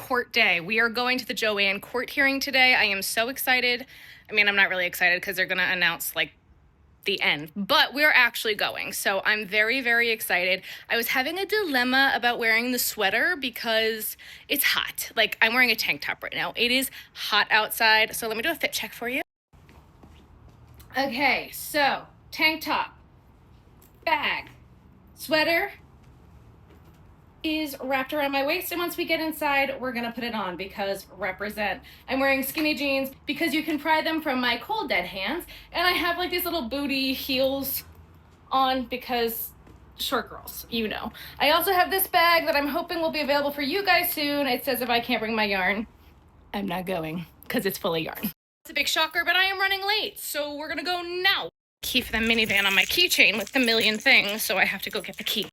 court day. We are going to the Joann court hearing today. I am so excited. I mean, I'm not really excited because they're going to announce like the end, but we're actually going. So I'm very, very excited. I was having a dilemma about wearing the sweater because it's hot. Like, I'm wearing a tank top right now. It is hot outside. So let me do a fit check for you. Okay, so tank top, bag, sweater is wrapped around my waist, and once we get inside we're gonna put it on because represent. I'm wearing skinny jeans because you can pry them from my cold dead hands, and I have like these little booty heels on because short girls, you know. I also have this bag that I'm hoping will be available for you guys soon. It says if I can't bring my yarn, I'm not going because it's full of yarn. It's a big shocker, but I am running late, so we're gonna go now. Key for the minivan on my keychain with the million things, so I have to go get the key.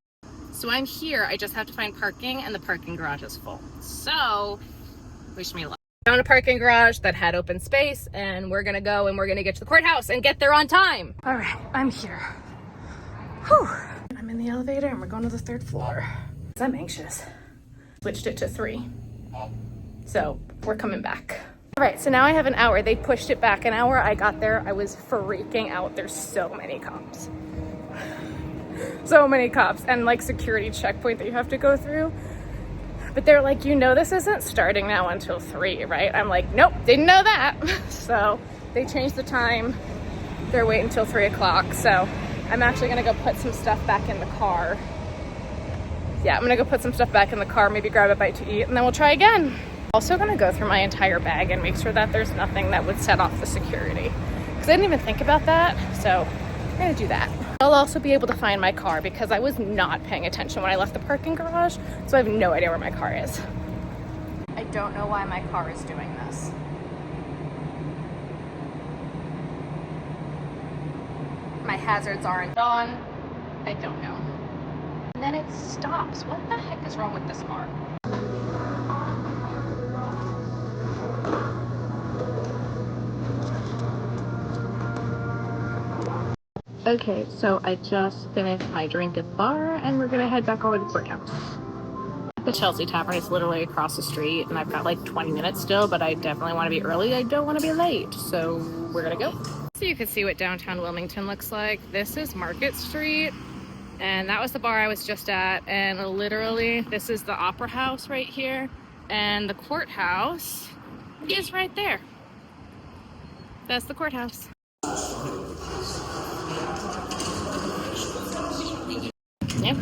So I'm here, I just have to find parking, and the parking garage is full. So, wish me luck. Found a parking garage that had open space, and we're gonna go and we're gonna get to the courthouse and get there on time. All right, I'm here. Whew. I'm in the elevator and we're going to the 3rd floor. I'm anxious. Switched it to 3. So, we're coming back. All right, so now I have an hour. They pushed it back an hour. I got there, I was freaking out. There's so many cops. So many cops and like security checkpoint that you have to go through. But they're like, you know, this isn't starting now until 3, right? I'm like, nope, didn't know that. So they changed the time. They're waiting until 3 o'clock. So I'm actually gonna go put some stuff back in the car. Yeah, I'm gonna go put some stuff back in the car, maybe grab a bite to eat, and then we'll try again. Also gonna go through my entire bag and make sure that there's nothing that would set off the security. Because I didn't even think about that. So I'm gonna do that. I'll also be able to find my car because I was not paying attention when I left the parking garage, so I have no idea where my car is. I don't know why my car is doing this. My hazards aren't on. I don't know. And then it stops. What the heck is wrong with this car? Okay, so I just finished my drink at the bar, and we're gonna head back over to the courthouse. The Chelsea Tavern is literally across the street, and I've got like 20 minutes still, but I definitely want to be early. I don't want to be late, so we're gonna go. So you can see what downtown Wilmington looks like. This is Market Street, and that was the bar I was just at, and literally this is the Opera House right here, and the courthouse is right there. That's the courthouse. Yep.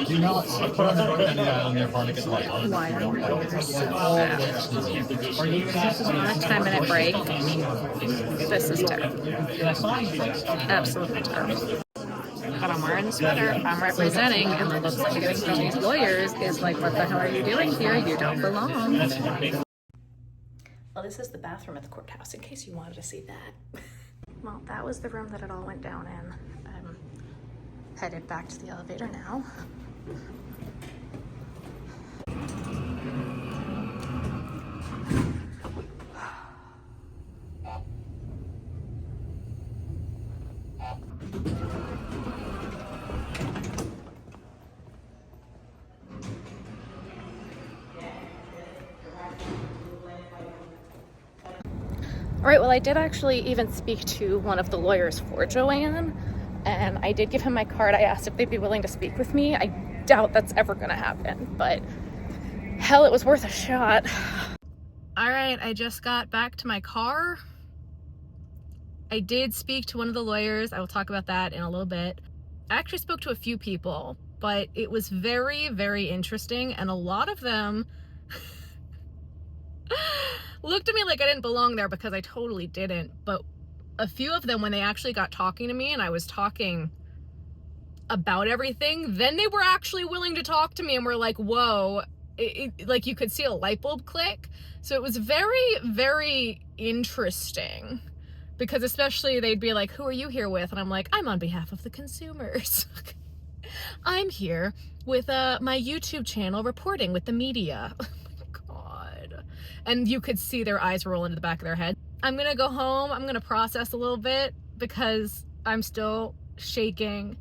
Do you know put on the road and on their part to get like Why are you on a 10-minute break? This is terrible. Absolutely terrible. But I'm wearing the sweater, I'm representing, and the looks I'm getting from these lawyers is like, what the hell are you doing here? You don't belong. Well, this is the bathroom at the courthouse, in case you wanted to see that. Well, that was the room that it all went down in. I'm headed back to the elevator now. All right, well, I did actually even speak to one of the lawyers for Joann, and I did give him my card. I asked if they'd be willing to speak with me. I doubt that's ever gonna happen, but hell, it was worth a shot. All right, I just got back to my car. I did speak to one of the lawyers. I will talk about that in a little bit. I actually spoke to a few people, but it was very, very interesting, and a lot of them looked at me like I didn't belong there because I totally didn't. But a few of them, when they actually got talking to me and I was talking about everything, then they were actually willing to talk to me and were like, whoa, like you could see a light bulb click. So it was very, very interesting because especially they'd be like, who are you here with? And I'm like, I'm on behalf of the consumers. I'm here with my YouTube channel reporting with the media. And you could see their eyes roll into the back of their head. I'm gonna go home, I'm gonna process a little bit because I'm still shaking.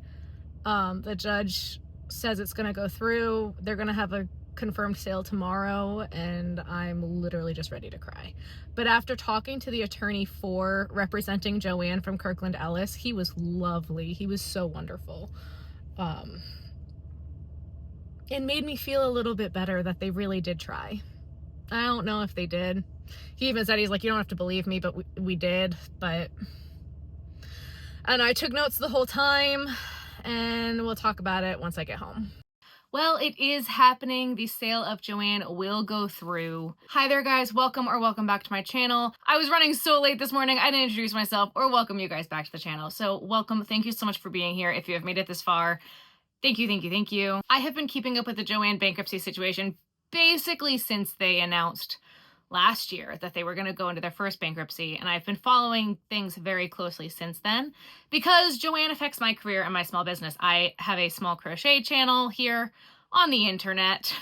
The judge says it's going to go through. They're going to have a confirmed sale tomorrow, and I'm literally just ready to cry. But after talking to the attorney for representing Joann from Kirkland Ellis, he was lovely. He was so wonderful. It made me feel a little bit better that they really did try. I don't know if they did. He even said, he's like, you don't have to believe me, but we did. But, and I took notes the whole time, and we'll talk about it once I get home. Well, it is happening. The sale of Joann will go through. Hi there, guys. Welcome or welcome back to my channel. I was running so late this morning, I didn't introduce myself or welcome you guys back to the channel. So welcome. Thank you so much for being here. If you have made it this far, thank you, thank you, thank you. I have been keeping up with the Joann bankruptcy situation basically since they announced last year that they were going to go into their first bankruptcy, and I've been following things very closely since then because Joann affects my career and my small business. I have a small crochet channel here on the internet.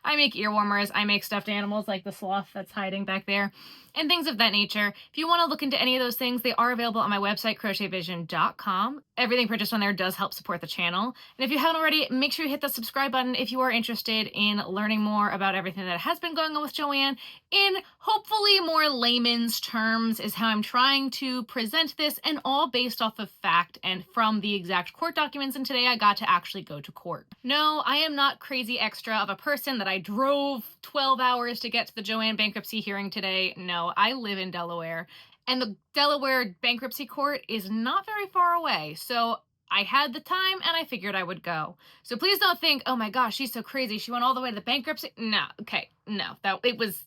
I make ear warmers, I make stuffed animals like the sloth that's hiding back there, and things of that nature. If you want to look into any of those things, they are available on my website, crochetvision.com. Everything purchased on there does help support the channel. And if you haven't already, make sure you hit the subscribe button if you are interested in learning more about everything that has been going on with Joann in hopefully more layman's terms is how I'm trying to present this, and all based off of fact and from the exact court documents. And today I got to actually go to court. No, I am not crazy extra of a person that I drove 12 hours to get to the Joann bankruptcy hearing today. No, I live in Delaware, and the Delaware bankruptcy court is not very far away. So I had the time and I figured I would go. So please don't think, oh my gosh, she's so crazy, she went all the way to the bankruptcy. No, okay, no, it was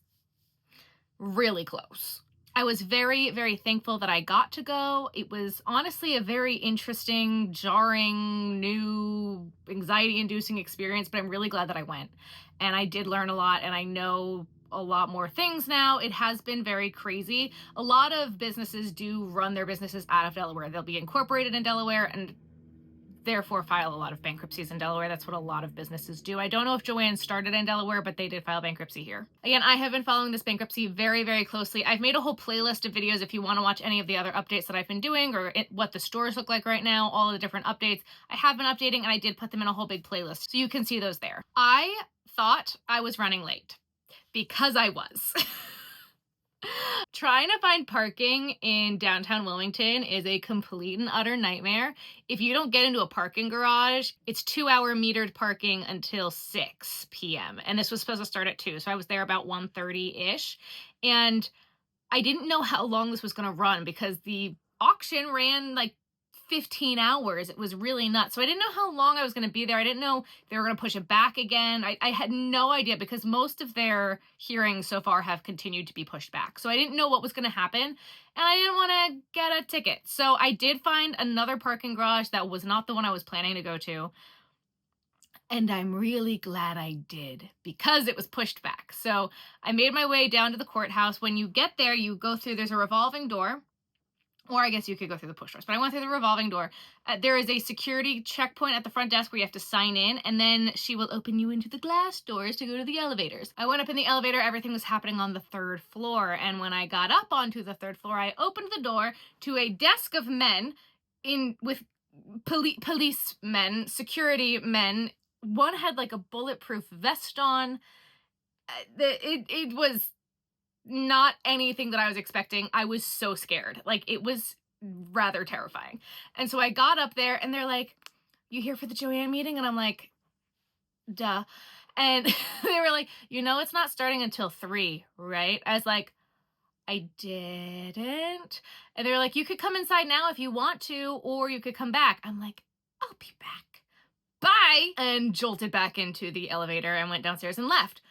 really close. I was very, very thankful that I got to go. It was honestly a very interesting, jarring, new, anxiety-inducing experience, but I'm really glad that I went. And I did learn a lot, and I know a lot more things now. It has been very crazy. A lot of businesses do run their businesses out of Delaware. They'll be incorporated in Delaware and therefore file a lot of bankruptcies in Delaware. That's what a lot of businesses do. I don't know if Joann started in Delaware, but they did file bankruptcy here. Again, I have been following this bankruptcy very, very closely. I've made a whole playlist of videos if you want to watch any of the other updates that I've been doing, or what the stores look like right now, all of the different updates. I have been updating, and I did put them in a whole big playlist, so you can see those there. I thought I was running late, because I was. Trying to find parking in downtown Wilmington is a complete and utter nightmare. If you don't get into a parking garage, it's 2-hour metered parking until 6 p.m. And this was supposed to start at 2. So I was there about 1:30-ish. And I didn't know how long this was going to run because the auction ran like 15 hours. It was really nuts. So I didn't know how long I was going to be there. I didn't know if they were going to push it back again. I had no idea because most of their hearings so far have continued to be pushed back. So I didn't know what was going to happen, and I didn't want to get a ticket. So I did find another parking garage that was not the one I was planning to go to. And I'm really glad I did because it was pushed back. So I made my way down to the courthouse. When you get there, you go through, there's a revolving door. Or I guess you could go through the push doors, but I went through the revolving door. There is a security checkpoint at the front desk where you have to sign in, and then she will open you into the glass doors to go to the elevators. I went up in the elevator, everything was happening on the 3rd floor, and when I got up onto the 3rd floor, I opened the door to a desk of men with policemen, security men. One had like a bulletproof vest on. It was not anything that I was expecting. I was so scared. Like, it was rather terrifying. And so I got up there and they're like, you here for the Joann meeting? And I'm like, duh. And they were like, you know, it's not starting until 3, right? I was like, I didn't. And they were like, you could come inside now if you want to, or you could come back. I'm like, I'll be back. Bye. And jolted back into the elevator and went downstairs and left.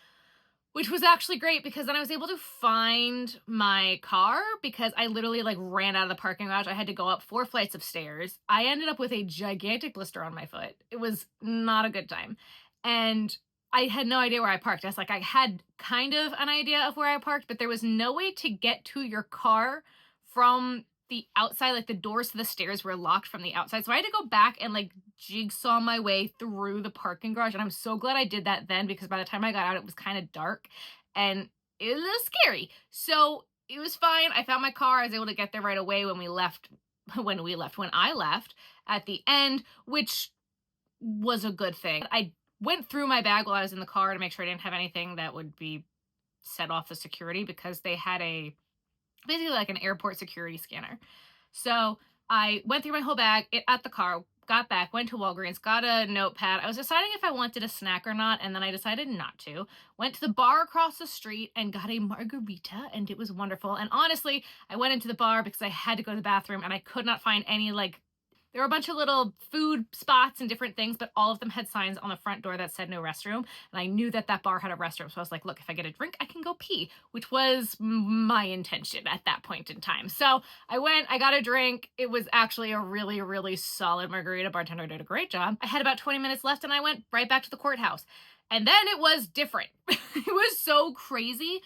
Which was actually great because then I was able to find my car because I literally like ran out of the parking garage. I had to go up 4 flights of stairs. I ended up with a gigantic blister on my foot. It was not a good time. And I had no idea where I parked. I was like, I had kind of an idea of where I parked, but there was no way to get to your car from the outside. Like, the doors to the stairs were locked from the outside. So I had to go back and like jigsaw my way through the parking garage. And I'm so glad I did that then because by the time I got out, it was kind of dark and it was scary. So it was fine. I found my car. I was able to get there right away when we left when we left. When I left at the end, which was a good thing. I went through my bag while I was in the car to make sure I didn't have anything that would be set off the security, because they had basically like an airport security scanner. So I went through my whole bag at the car, got back, went to Walgreens, got a notepad. I was deciding if I wanted a snack or not, and then I decided not to. Went to the bar across the street and got a margarita, and it was wonderful. And honestly, I went into the bar because I had to go to the bathroom, and I could not find any, like, there were a bunch of little food spots and different things, but all of them had signs on the front door that said no restroom. And I knew that that bar had a restroom. So I was like, look, if I get a drink, I can go pee, which was my intention at that point in time. So I went, I got a drink. It was actually a really, really solid margarita. Bartender did a great job. I had about 20 minutes left and I went right back to the courthouse. And then it was different. It was so crazy.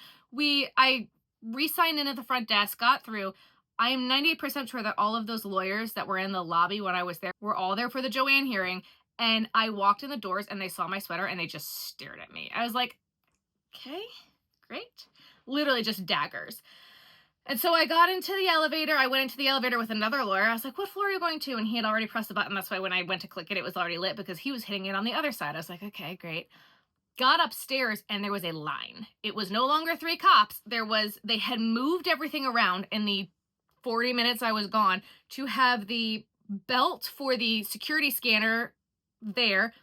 I re-signed in at the front desk, got through. I am 98% sure that all of those lawyers that were in the lobby when I was there were all there for the Joann hearing. And I walked in the doors and they saw my sweater and they just stared at me. I was like, okay, great. Literally just daggers. And so I got into the elevator. I went into the elevator with another lawyer. I was like, what floor are you going to? And he had already pressed the button. That's why when I went to click it, it was already lit because he was hitting it on the other side. I was like, okay, great. Got upstairs and there was a line. It was no longer 3 cops. They had moved everything around in the 40 minutes I was gone to have the belt for the security scanner there.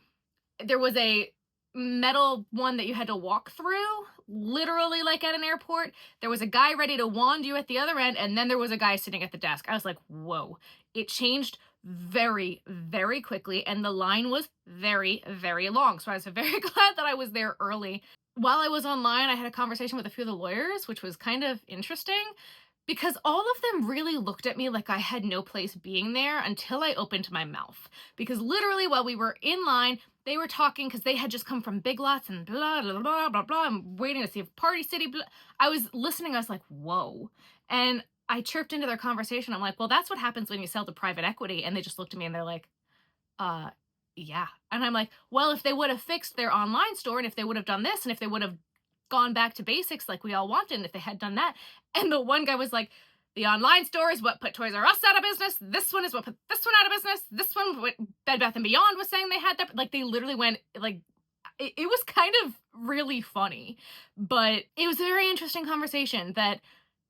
There was a metal one that you had to walk through, literally like at an airport. There was a guy ready to wand you at the other end, and then there was a guy sitting at the desk. I was like, whoa. It changed very, very quickly, and the line was very, very long. So I was very glad that I was there early. While I was online, I had a conversation with a few of the lawyers, which was kind of interesting, because all of them really looked at me like I had no place being there until I opened my mouth. Because literally while we were in line, they were talking because they had just come from Big Lots and blah, blah, blah, blah, blah. I'm waiting to see if Party City, blah. I was listening. I was like, whoa. And I chirped into their conversation. I'm like, well, that's what happens when you sell to private equity. And they just looked at me and they're like, yeah. And I'm like, well, if they would have fixed their online store and if they would have done this and if they would have gone back to basics like we all wanted, and if they had done that. And the one guy was like, the online store is what put Toys R Us out of business. This one is what put this one out of business. This one, Bed Bath & Beyond was saying they had that. Like, they literally went, like, it was kind of really funny. But it was a very interesting conversation that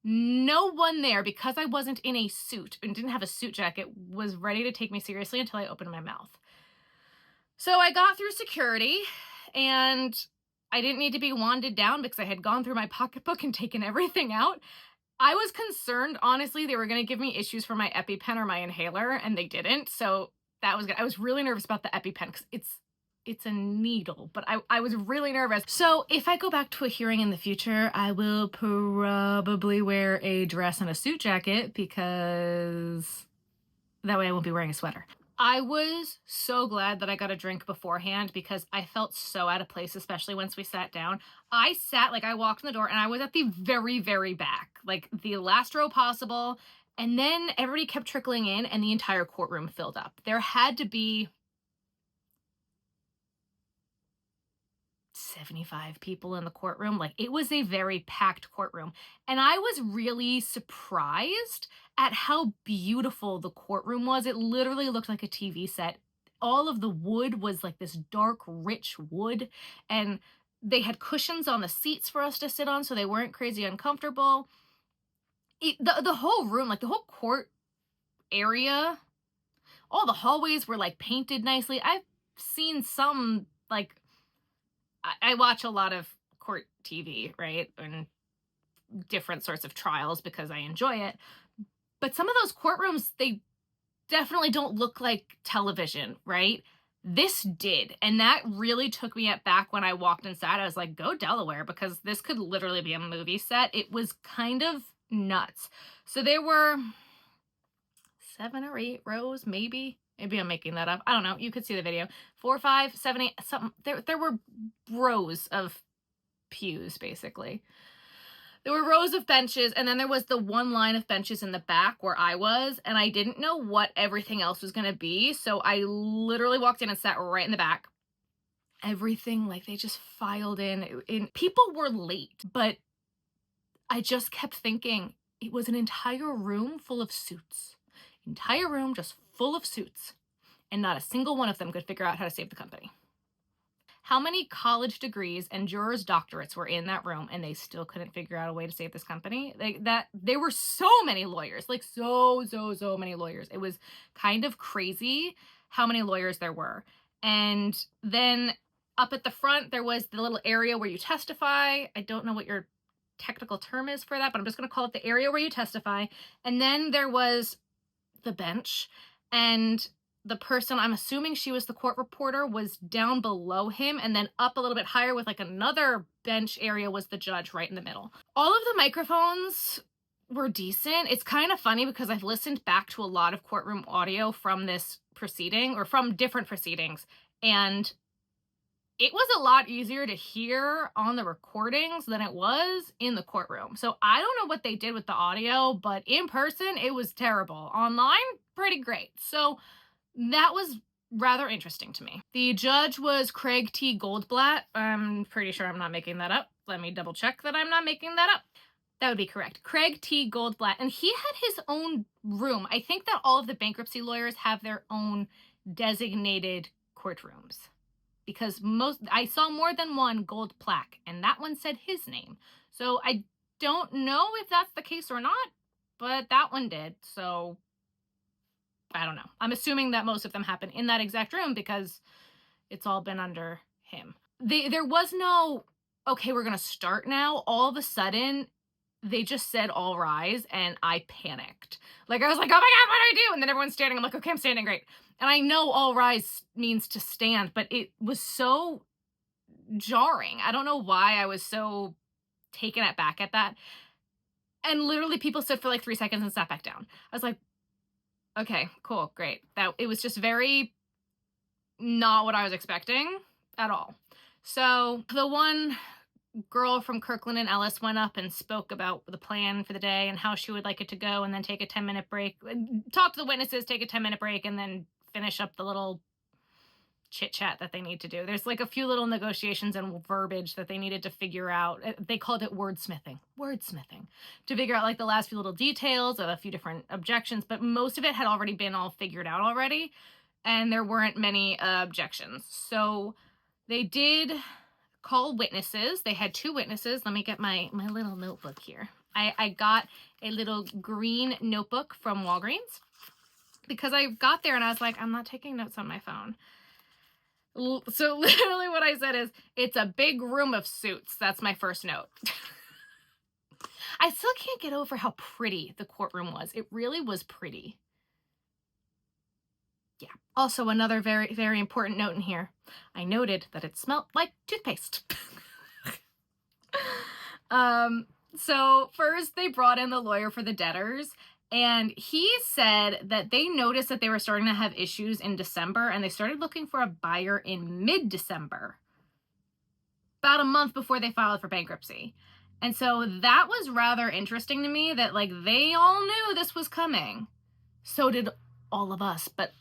no one there, because I wasn't in a suit and didn't have a suit jacket, was ready to take me seriously until I opened my mouth. So I got through security, and I didn't need to be wanded down because I had gone through my pocketbook and taken everything out. I was concerned, honestly, they were going to give me issues for my EpiPen or my inhaler, and they didn't. So that was good. I was really nervous about the EpiPen because it's a needle, but I was really nervous. So if I go back to a hearing in the future, I will probably wear a dress and a suit jacket because that way I won't be wearing a sweater. I was so glad that I got a drink beforehand because I felt so out of place, especially once we sat down. I walked in the door and I was at the very, very back, like the last row possible. And then everybody kept trickling in and the entire courtroom filled up. There had to be 75 people in the courtroom. Like, it was a very packed courtroom. And I was really surprised at how beautiful the courtroom was. It literally looked like a TV set. All of the wood was like this dark, rich wood. And they had cushions on the seats for us to sit on so they weren't crazy uncomfortable. The whole room, like the whole court area, all the hallways were like painted nicely. I've seen some, like, I watch a lot of court TV, right? And different sorts of trials because I enjoy it. But some of those courtrooms, they definitely don't look like television, right? This did. And that really took me back when I walked inside. I was like, go Delaware, because this could literally be a movie set. It was kind of nuts. So there were 7 or 8 rows, maybe. Maybe I'm making that up. I don't know. You could see the video. 4, 5, 7, 8, something. There were rows of pews, basically. There were rows of benches, and then there was the one line of benches in the back where I was, and I didn't know what everything else was going to be, so I literally walked in and sat right in the back. Everything, like, they just filed in. People were late, but I just kept thinking it was an entire room full of suits. Entire room just full of suits, and not a single one of them could figure out how to save the company. How many college degrees and jurors' doctorates were in that room, and they still couldn't figure out a way to save this company? There were so many lawyers, like so many lawyers. It was kind of crazy how many lawyers there were. And then up at the front, there was the little area where you testify. I don't know what your technical term is for that, but I'm just going to call it the area where you testify. And then there was the bench, and the person, I'm assuming she was the court reporter, was down below him, and then up a little bit higher with like another bench area was the judge right in the middle. All of the microphones were decent. It's kind of funny because I've listened back to a lot of courtroom audio from this proceeding, or from different proceedings, and it was a lot easier to hear on the recordings than it was in the courtroom. So I don't know what they did with the audio, but in person, it was terrible. Online, pretty great. So that was rather interesting to me. The judge was Craig T. Goldblatt. I'm pretty sure I'm not making that up. Let me double check that I'm not making that up. That would be correct. Craig T. Goldblatt. And he had his own room. I think that all of the bankruptcy lawyers have their own designated courtrooms, because I saw more than one gold plaque, and that one said his name. So I don't know if that's the case or not, but that one did. So I don't know. I'm assuming that most of them happen in that exact room because it's all been under him. There was no, okay, we're going to start now. All of a sudden, they just said all rise, and I panicked. Like, I was like, oh my God, what do I do? And then everyone's standing. I'm like, okay, I'm standing, great. And I know all rise means to stand, but it was so jarring. I don't know why I was so taken aback at that. And literally people stood for like 3 seconds and sat back down. I was like, okay, cool, great. It was just very not what I was expecting at all. So the one girl from Kirkland and Ellis went up and spoke about the plan for the day and how she would like it to go, and then take a 10-minute break, talk to the witnesses, take a 10-minute break, and then finish up the little chit chat that they need to do. There's like a few little negotiations and verbiage that they needed to figure out. They called it wordsmithing to figure out like the last few little details of a few different objections, but most of it had already been all figured out already, and there weren't many objections. So they did call witnesses. They had 2 witnesses. Let me get my little notebook here. I got a little green notebook from Walgreens because I got there and I was like, I'm not taking notes on my phone. So literally what I said is, it's a big room of suits. That's my first note. I still can't get over how pretty the courtroom was. It really was pretty. Yeah. Also, another very, very important note in here. I noted that it smelled like toothpaste. So first they brought in the lawyer for the debtors, and he said that they noticed that they were starting to have issues in December, and they started looking for a buyer in mid-December, about a month before they filed for bankruptcy. And so that was rather interesting to me, that like they all knew this was coming. So did all of us, but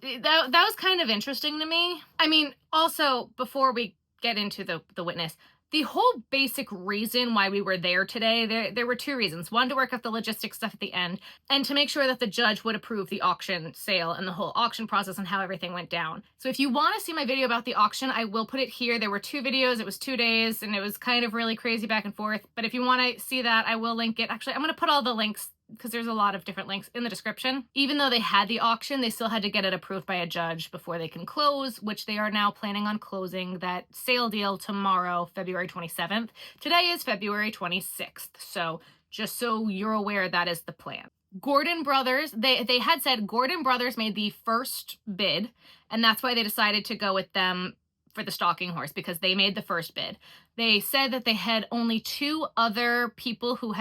that was kind of interesting to me. I mean, also, before we get into the witness, the whole basic reason why we were there today, there were 2 reasons. One, to work out the logistics stuff at the end, and to make sure that the judge would approve the auction sale and the whole auction process and how everything went down. So if you want to see my video about the auction, I will put it here. There were 2 videos. It was 2 days, and it was kind of really crazy back and forth. But if you want to see that, I will link it. Actually, I'm going to put all the links, because there's a lot of different links in the description. Even though they had the auction, they still had to get it approved by a judge before they can close, which they are now planning on closing that sale deal tomorrow, February 27th. Today is February 26th. So just so you're aware, that is the plan. Gordon Brothers, they had said Gordon Brothers made the first bid, and that's why they decided to go with them for the stalking horse, because they made the first bid. They said that they had only 2 other people who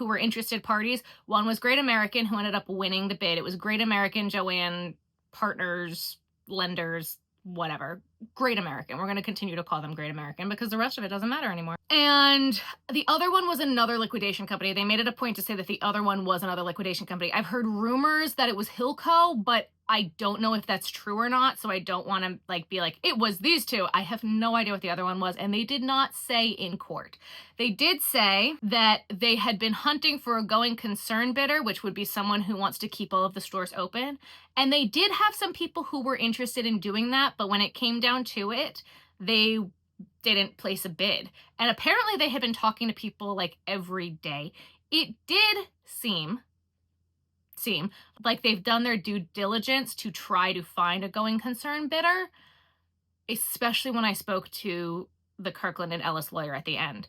were interested parties. One was Great American, who ended up winning the bid. It was Great American, Joann, partners, lenders, whatever. Great American. We're going to continue to call them Great American because the rest of it doesn't matter anymore. And the other one was another liquidation company. They made it a point to say that the other one was another liquidation company. I've heard rumors that it was Hilco, but I don't know if that's true or not, so I don't want to like be like, it was these two. I have no idea what the other one was, and they did not say in court. They did say that they had been hunting for a going concern bidder, which would be someone who wants to keep all of the stores open. And they did have some people who were interested in doing that, but when it came down to it, they didn't place a bid. And apparently they had been talking to people like every day. It did seem like they've done their due diligence to try to find a going concern bidder, especially when I spoke to the Kirkland and Ellis lawyer at the end.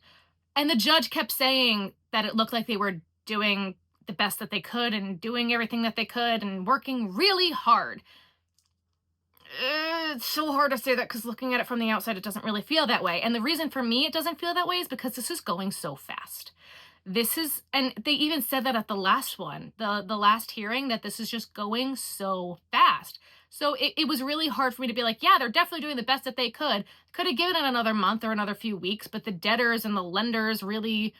And the judge kept saying that it looked like they were doing the best that they could and doing everything that they could and working really hard. It's so hard to say that because looking at it from the outside, it doesn't really feel that way. And the reason for me it doesn't feel that way is because this is going so fast. This is, and they even said that at the last one, the last hearing, that this is just going so fast. So it was really hard for me to be like, yeah, they're definitely doing the best that they could. Could have given it another month or another few weeks, but the debtors and the lenders really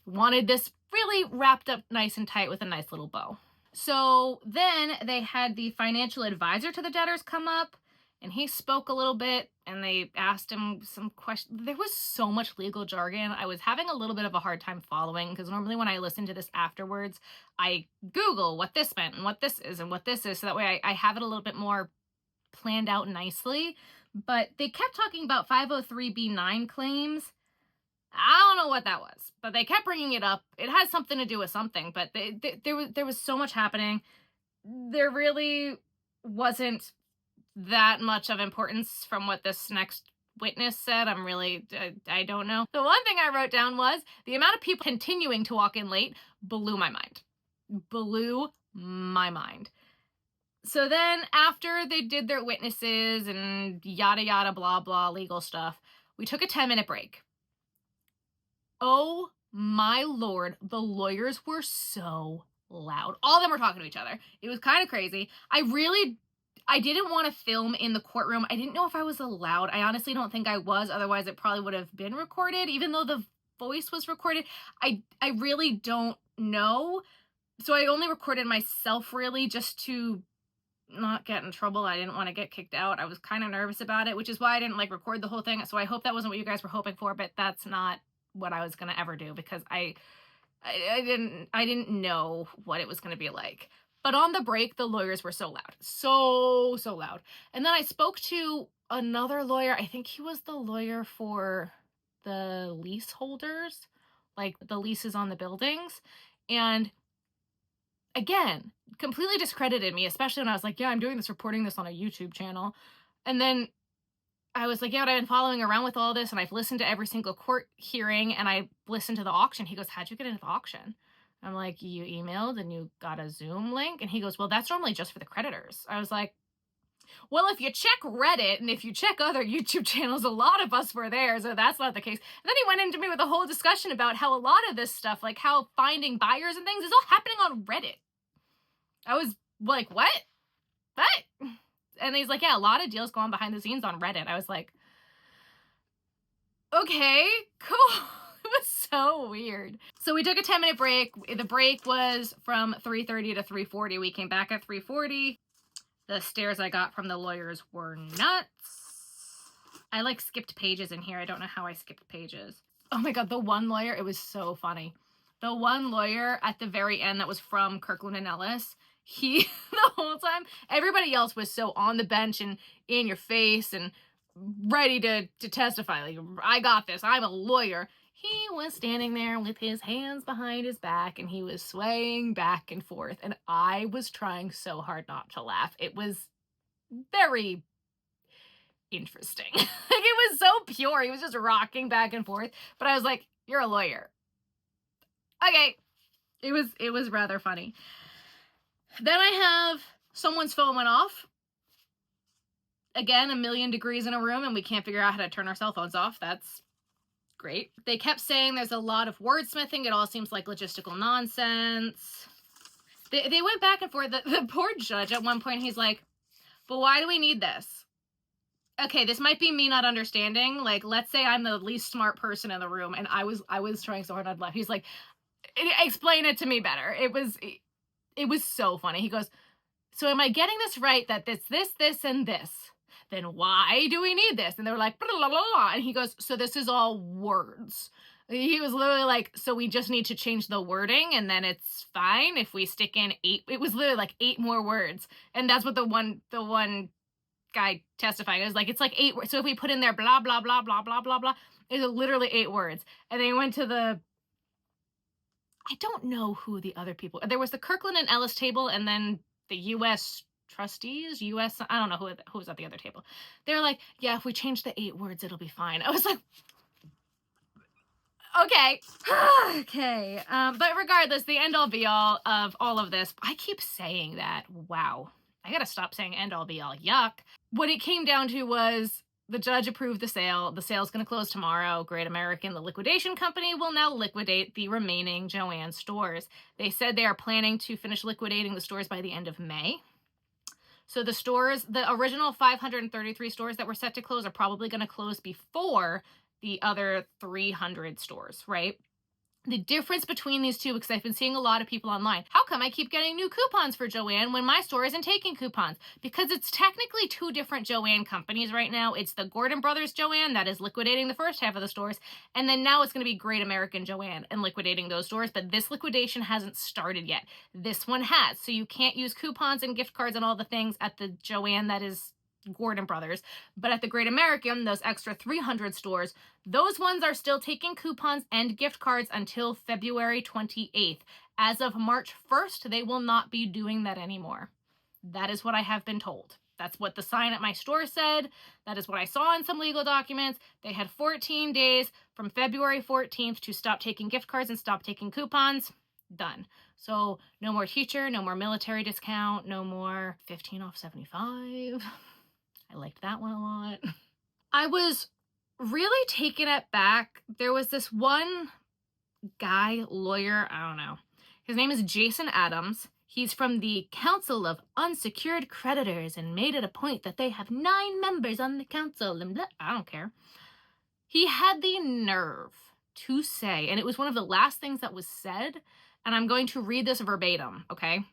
wanted this really wrapped up nice and tight with a nice little bow. So then they had the financial advisor to the debtors come up, and he spoke a little bit, and they asked him some questions. There was so much legal jargon. I was having a little bit of a hard time following, because normally when I listen to this afterwards, I Google what this meant and what this is and what this is, so that way I have it a little bit more planned out nicely. But they kept talking about 503b9 claims. I don't know what that was, but they kept bringing it up. It has something to do with something, but there was so much happening. There really wasn't that much of importance from what this next witness said. I don't know. The one thing I wrote down was the amount of people continuing to walk in late blew my mind. Blew my mind. So then after they did their witnesses and yada yada blah blah legal stuff, we took a 10-minute break. Oh my Lord, the lawyers were so loud. All of them were talking to each other. It was kind of crazy. I didn't want to film in the courtroom. I didn't know if I was allowed. I honestly don't think I was. Otherwise, it probably would have been recorded, even though the voice was recorded. I really don't know. So I only recorded myself, really, just to not get in trouble. I didn't want to get kicked out. I was kind of nervous about it, which is why I didn't record the whole thing. So I hope that wasn't what you guys were hoping for, but that's not what I was going to ever do, because I didn't know what it was going to be like. But on the break, the lawyers were so loud. So loud. And then I spoke to another lawyer. I think he was the lawyer for the leaseholders, like the leases on the buildings. And again, completely discredited me, especially when I was like, yeah, I'm reporting this on a YouTube channel. And then I was like, yeah, but I've been following around with all this, and I've listened to every single court hearing, and I listened to the auction. He goes, how'd you get into the auction? I'm like, you emailed and you got a Zoom link? And he goes, well, that's normally just for the creditors. I was like, well, if you check Reddit and if you check other YouTube channels, a lot of us were there, so that's not the case. And then he went into me with a whole discussion about how a lot of this stuff, like how finding buyers and things, is all happening on Reddit. I was like, what? And he's like, yeah, a lot of deals go on behind the scenes on Reddit. I was like, okay, cool. It was so weird. So we took a 10-minute break. The break was from 3:30 to 3:40. We came back at 3:40. The stares I got from the lawyers were nuts. I skipped pages in here. I don't know how I skipped pages. Oh my God, the one lawyer, it was so funny. The one lawyer at the very end that was from Kirkland and Ellis, he, the whole time, everybody else was so on the bench and in your face and ready to testify. Like, I got this. I'm a lawyer. He was standing there with his hands behind his back, and he was swaying back and forth. And I was trying so hard not to laugh. It was very interesting. It was so pure. He was just rocking back and forth. But I was like, you're a lawyer. Okay. It was rather funny. Then I have someone's phone went off. Again, 1,000,000 degrees in a room, and we can't figure out how to turn our cell phones off. That's great. They kept saying there's a lot of wordsmithing. It all seems like logistical nonsense. They went back and forth. The poor judge at one point, he's like, but why do we need this? Okay, this might be me not understanding. Let's say I'm the least smart person in the room, and I was trying so hard not to laugh. He's like, explain it to me better. It was so funny. He goes, So am I getting this right that this, and this? Then why do we need this? And they were like, blah, blah, blah, blah. And he goes, so this is all words. He was literally like, so we just need to change the wording and then it's fine if we stick in 8. It was literally like 8 more words. And that's what the one guy testifying is like, it's like 8 words. So if we put in there blah, blah, blah, blah, blah, blah, blah, it's literally 8 words. And they went to I don't know who the other people, there was the Kirkland and Ellis table and then the U.S. trustees, I don't know who was at the other table. They're like, yeah, if we change the 8 words, it'll be fine. I was like, okay. Okay. But regardless, the end all be all of all of this, I keep saying that. Wow. I gotta stop saying end all be all. Yuck. What it came down to was the judge approved the sale. The sale's going to close tomorrow. Great American, the liquidation company, will now liquidate the remaining Joann stores. They said they are planning to finish liquidating the stores by the end of May. So the stores, the original 533 stores that were set to close are probably going to close before the other 300 stores, right? The difference between these two, because I've been seeing a lot of people online, how come I keep getting new coupons for Joann when my store isn't taking coupons? Because it's technically 2 different Joann companies right now. It's the Gordon Brothers Joann that is liquidating the first half of the stores, and then now it's going to be Great American Joann and liquidating those stores, but this liquidation hasn't started yet. This one has, so you can't use coupons and gift cards and all the things at the Joann that is Gordon Brothers, but at the Great American, those extra 300 stores, those ones are still taking coupons and gift cards until February 28th. As of March 1st, they will not be doing that anymore. That is what I have been told. That's what the sign at my store said. That is what I saw in some legal documents. They had 14 days from February 14th to stop taking gift cards and stop taking coupons. Done. So no more teacher, no more military discount, no more 15 off 75. I liked that one a lot. I was really taken aback. There was this one guy, lawyer, I don't know. His name is Jason Adams. He's from the Council of Unsecured Creditors and made it a point that they have 9 members on the council and blah, I don't care. He had the nerve to say, and it was one of the last things that was said, and I'm going to read this verbatim, okay?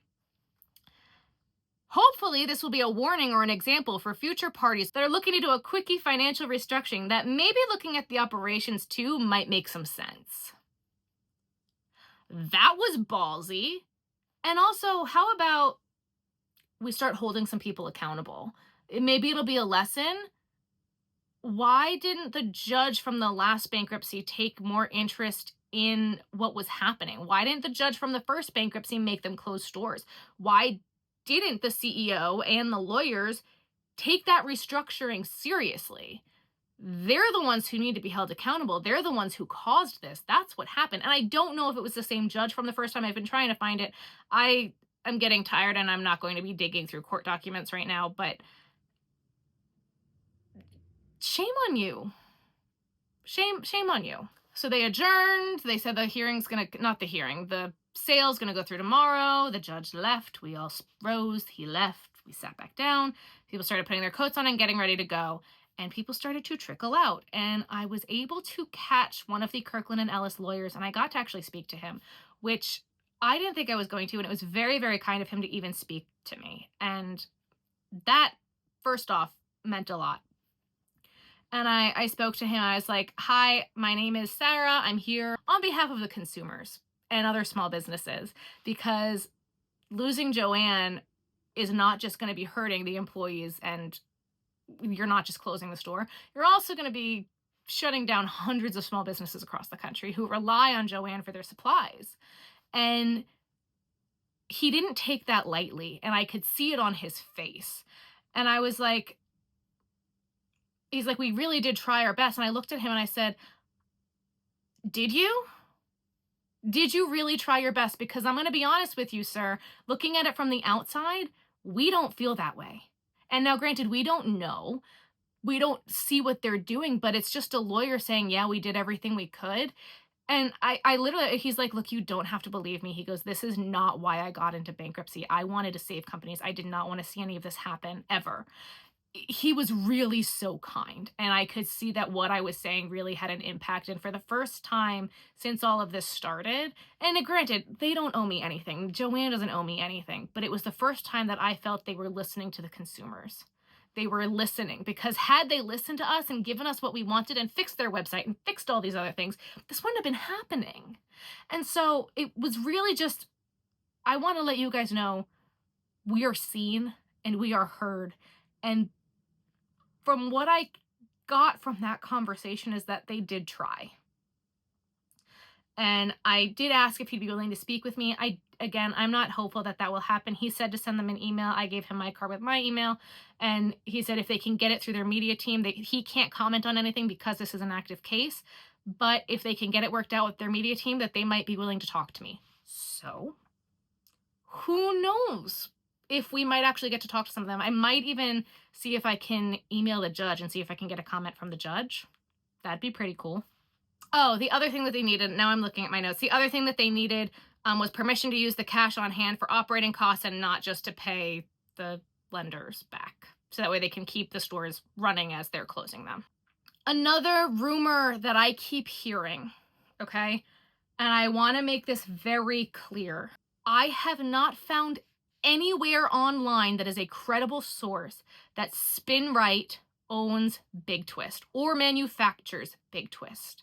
Hopefully, this will be a warning or an example for future parties that are looking to do a quickie financial restructuring that maybe looking at the operations too might make some sense. That was ballsy. And also, how about we start holding some people accountable? Maybe it'll be a lesson. Why didn't the judge from the last bankruptcy take more interest in what was happening? Why didn't the judge from the first bankruptcy make them close stores? Why didn't the CEO and the lawyers take that restructuring seriously? They're the ones who need to be held accountable. They're the ones who caused this. That's what happened. And I don't know if it was the same judge from the first time. I've been trying to find it. I am getting tired and I'm not going to be digging through court documents right now, but shame on you. Shame on you. So they adjourned. They said the hearing's the sale's going to go through tomorrow. The judge left. We all rose. He left. We sat back down. People started putting their coats on and getting ready to go. And people started to trickle out. And I was able to catch one of the Kirkland and Ellis lawyers, and I got to actually speak to him, which I didn't think I was going to. And it was very, very kind of him to even speak to me. And that, first off, meant a lot. And I spoke to him. I was like, hi, my name is Sarah. I'm here on behalf of the consumers and other small businesses, because losing Joann is not just going to be hurting the employees, and you're not just closing the store. You're also going to be shutting down hundreds of small businesses across the country who rely on Joann for their supplies. And he didn't take that lightly, and I could see it on his face. And I was like, he's like, we really did try our best. And I looked at him and I said, did you? Did you really try your best? Because I'm going to be honest with you, sir, looking at it from the outside, we don't feel that way. And now, granted, we don't know. We don't see what they're doing, but it's just a lawyer saying, yeah, we did everything we could. And I literally, he's like, look, you don't have to believe me. He goes, this is not why I got into bankruptcy. I wanted to save companies. I did not want to see any of this happen ever. he was really so kind, and I could see that what I was saying really had an impact. And for the first time since all of this started, and granted, they don't owe me anything. Joann doesn't owe me anything, but it was the first time that I felt they were listening to the consumers. They were listening, because had they listened to us and given us what we wanted and fixed their website and fixed all these other things, this wouldn't have been happening. And so it was really just, I want to let you guys know we are seen and we are heard. And from what I got from that conversation is that they did try. And I did ask if he'd be willing to speak with me. Again, I'm not hopeful that that will happen. He said to send them an email. I gave him my card with my email, and he said if they can get it through their media team, he can't comment on anything because this is an active case, but if they can get it worked out with their media team, that they might be willing to talk to me. So who knows if we might actually get to talk to some of them. I might even see if I can email the judge and see if I can get a comment from the judge. That'd be pretty cool. Oh, the other thing that they needed, now I'm looking at my notes, the other thing that they needed was permission to use the cash on hand for operating costs and not just to pay the lenders back. So that way they can keep the stores running as they're closing them. Another rumor that I keep hearing, okay, and I want to make this very clear. I have not found anywhere online that is a credible source that Spin Right owns Big Twist or manufactures Big Twist.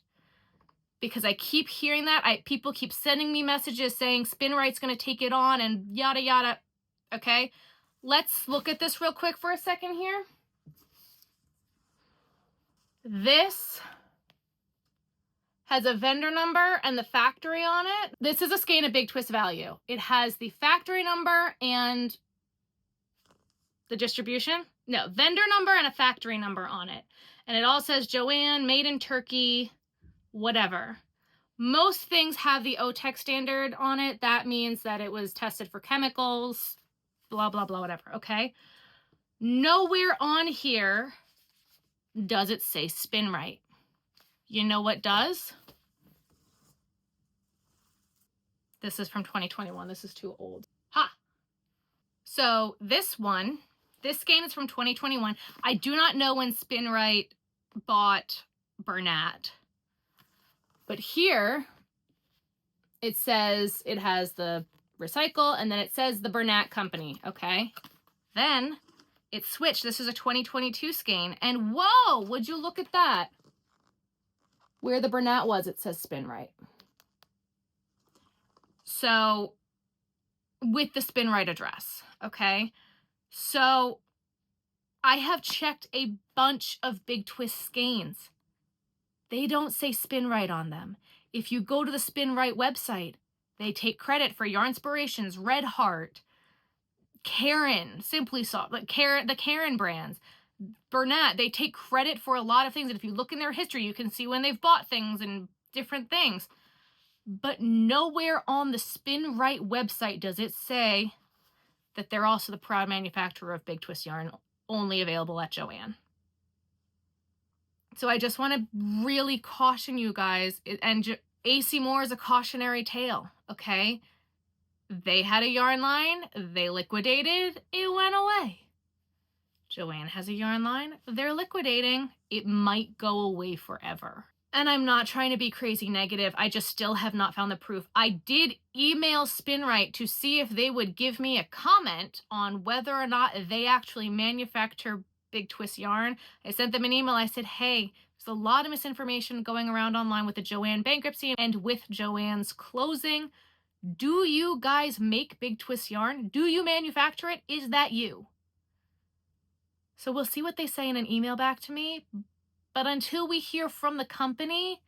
Because I keep hearing that. People keep sending me messages saying Spin Right's going to take it on and yada yada. Okay, let's look at this real quick for a second here. This has a vendor number and the factory on it. This is a skein of Big Twist value. It has the factory number and the distribution. No, vendor number and a factory number on it. And it all says Joann, made in Turkey, whatever. Most things have the OTEC standard on it. That means that it was tested for chemicals, blah, blah, blah, whatever, okay? Nowhere on here does it say Spin Right. You know what does? This is from 2021. This is too old. Ha! So this skein is from 2021. I do not know when Spin Right bought Bernat. But here, it says it has the recycle, and then it says the Bernat Company, okay? Then it switched. This is a 2022 skein, and whoa, would you look at that? Where the Bernat was, it says Spin Right. So, with the Spin Right address, okay? So, I have checked a bunch of Big Twist skeins. They don't say Spin Right on them. If you go to the Spin Right website, they take credit for Yarn Inspirations, Red Heart, Karen, Simply Soft, like the Karen brands. Bernat, they take credit for a lot of things. And if you look in their history, you can see when they've bought things and different things. But nowhere on the Spin Right website does it say that they're also the proud manufacturer of Big Twist yarn, only available at Joann. So I just want to really caution you guys, and AC Moore is a cautionary tale, okay? They had a yarn line, they liquidated, it went away. Joann has a yarn line, they're liquidating, it might go away forever. And I'm not trying to be crazy negative, I just still have not found the proof. I did email Spin Right to see if they would give me a comment on whether or not they actually manufacture Big Twist yarn. I sent them an email, I said, hey, there's a lot of misinformation going around online with the Joann bankruptcy and with Joann's closing. Do you guys make Big Twist yarn? Do you manufacture it? Is that you? So we'll see what they say in an email back to me. But until we hear from the company,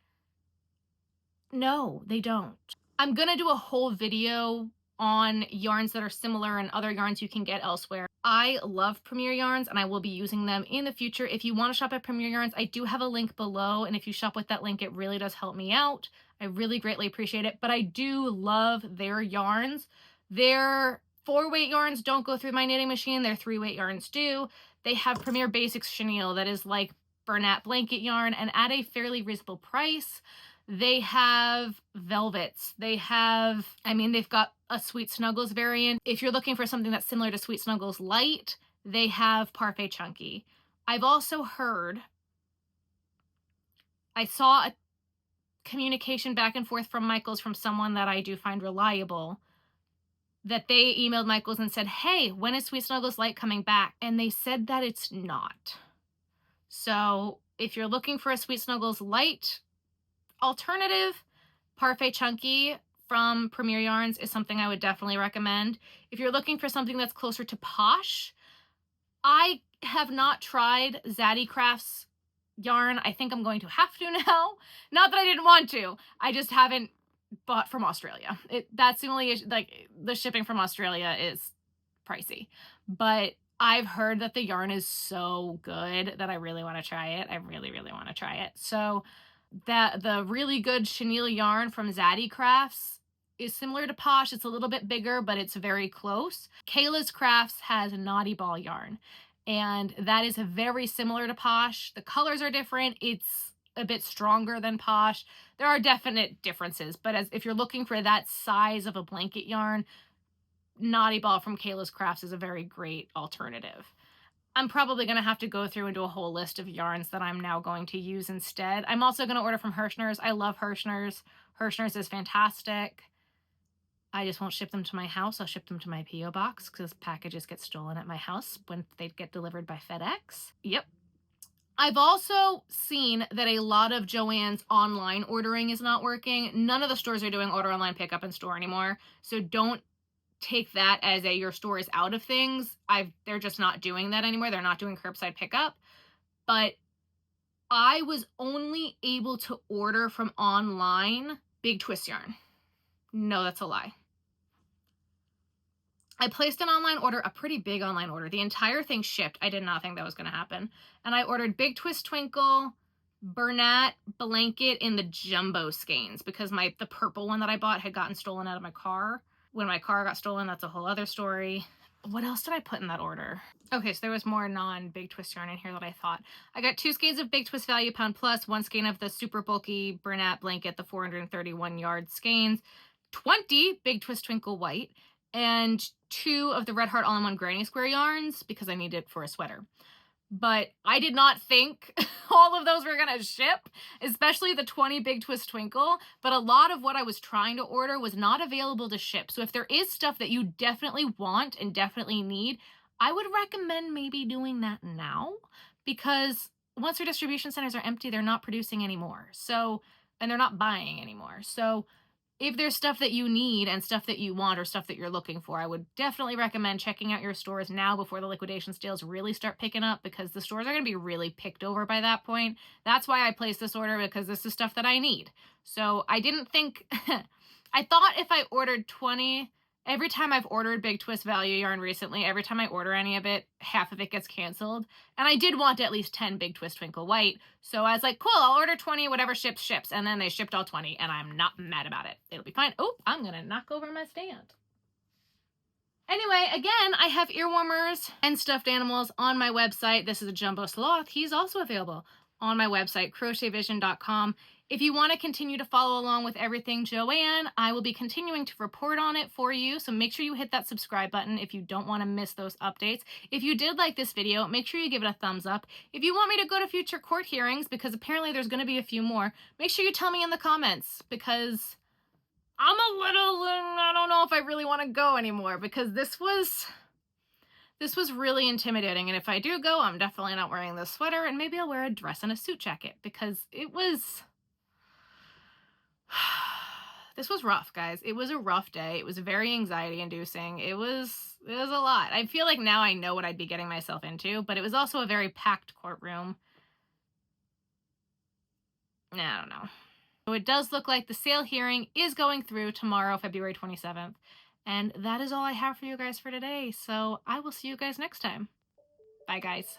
no, they don't. I'm going to do a whole video on yarns that are similar and other yarns you can get elsewhere. I love Premier Yarns and I will be using them in the future. If you want to shop at Premier Yarns, I do have a link below. And if you shop with that link, it really does help me out. I really greatly appreciate it. But I do love their yarns. Their 4-weight yarns don't go through my knitting machine. Their 3-weight yarns do. They have Premier Basics chenille that is like Bernat blanket yarn and at a fairly reasonable price. They have velvets. They have, they've got a Sweet Snuggles variant. If you're looking for something that's similar to Sweet Snuggles Light, they have Parfait Chunky. I've also heard, I saw a communication back and forth from Michaels from someone that I do find reliable, that they emailed Michaels and said, hey, when is Sweet Snuggles Light coming back? And they said that it's not. So if you're looking for a Sweet Snuggles Light alternative, Parfait Chunky from Premier Yarns is something I would definitely recommend. If you're looking for something that's closer to Posh, I have not tried Zaddy Crafts yarn. I think I'm going to have to now. Not that I didn't want to. I just haven't bought from Australia. That's the only issue. Like, the shipping from Australia is pricey. But I've heard that the yarn is so good that I really want to try it. I really, really want to try it. So the really good chenille yarn from Zaddy Crafts is similar to Posh. It's a little bit bigger, but it's very close. Kayla's Crafts has Naughty Ball yarn, and that is very similar to Posh. The colors are different. It's a bit stronger than Posh. There are definite differences, but if you're looking for that size of a blanket yarn, Naughty Ball from Kayla's Crafts is a very great alternative. I'm probably going to have to go through and do a whole list of yarns that I'm now going to use instead. I'm also going to order from Hirschner's. I love Hirschner's. Hirschner's is fantastic. I just won't ship them to my house. I'll ship them to my P.O. box because packages get stolen at my house when they get delivered by FedEx. Yep. I've also seen that a lot of Joann's online ordering is not working. None of the stores are doing order online, pick up in store anymore. So don't take that as your store is out of things. They're just not doing that anymore. They're not doing curbside pickup. But I was only able to order from online Big Twist yarn. No, that's a lie. I placed an online order, a pretty big online order. The entire thing shipped. I did not think that was going to happen. And I ordered Big Twist Twinkle, Bernat blanket in the jumbo skeins because the purple one that I bought had gotten stolen out of my car. When my car got stolen, that's a whole other story. What else did I put in that order? Okay, so there was more non-Big Twist yarn in here that I thought. I got 2 skeins of Big Twist Value Pound Plus, 1 skein of the super bulky Bernat blanket, the 431 yard skeins, 20 Big Twist Twinkle White, and 2 of the Red Heart All-in-One Granny Square yarns because I need it for a sweater. But I did not think all of those were going to ship, especially the 20 Big Twist Twinkle. But a lot of what I was trying to order was not available to ship. So if there is stuff that you definitely want and definitely need, I would recommend maybe doing that now, because once your distribution centers are empty, they're not producing anymore. So, and they're not buying anymore. So if there's stuff that you need and stuff that you want or stuff that you're looking for, I would definitely recommend checking out your stores now before the liquidation sales really start picking up, because the stores are going to be really picked over by that point. That's why I placed this order, because this is stuff that I need. So I didn't think, I thought if I ordered 20, every time I've ordered Big Twist Value yarn recently, every time I order any of it, half of it gets canceled. And I did want at least 10 Big Twist Twinkle White. So I was like, cool, I'll order 20, whatever ships, ships. And then they shipped all 20, and I'm not mad about it. It'll be fine. Oh, I'm going to knock over my stand. Anyway, again, I have ear warmers and stuffed animals on my website. This is a jumbo sloth. He's also available on my website, crochetvision.com. If you want to continue to follow along with everything Joann, I will be continuing to report on it for you. So make sure you hit that subscribe button if you don't want to miss those updates. If you did like this video, make sure you give it a thumbs up. If you want me to go to future court hearings, because apparently there's going to be a few more, make sure you tell me in the comments, because I'm a little, I don't know if I really want to go anymore, because this was really intimidating. And if I do go, I'm definitely not wearing this sweater, and maybe I'll wear a dress and a suit jacket, because it was... This was rough, guys. It was a rough day. It was very anxiety inducing. It was a lot. I feel like now I know what I'd be getting myself into, but it was also a very packed courtroom. I don't know. So it does look like the sale hearing is going through tomorrow, February 27th. And that is all I have for you guys for today. So I will see you guys next time. Bye, guys.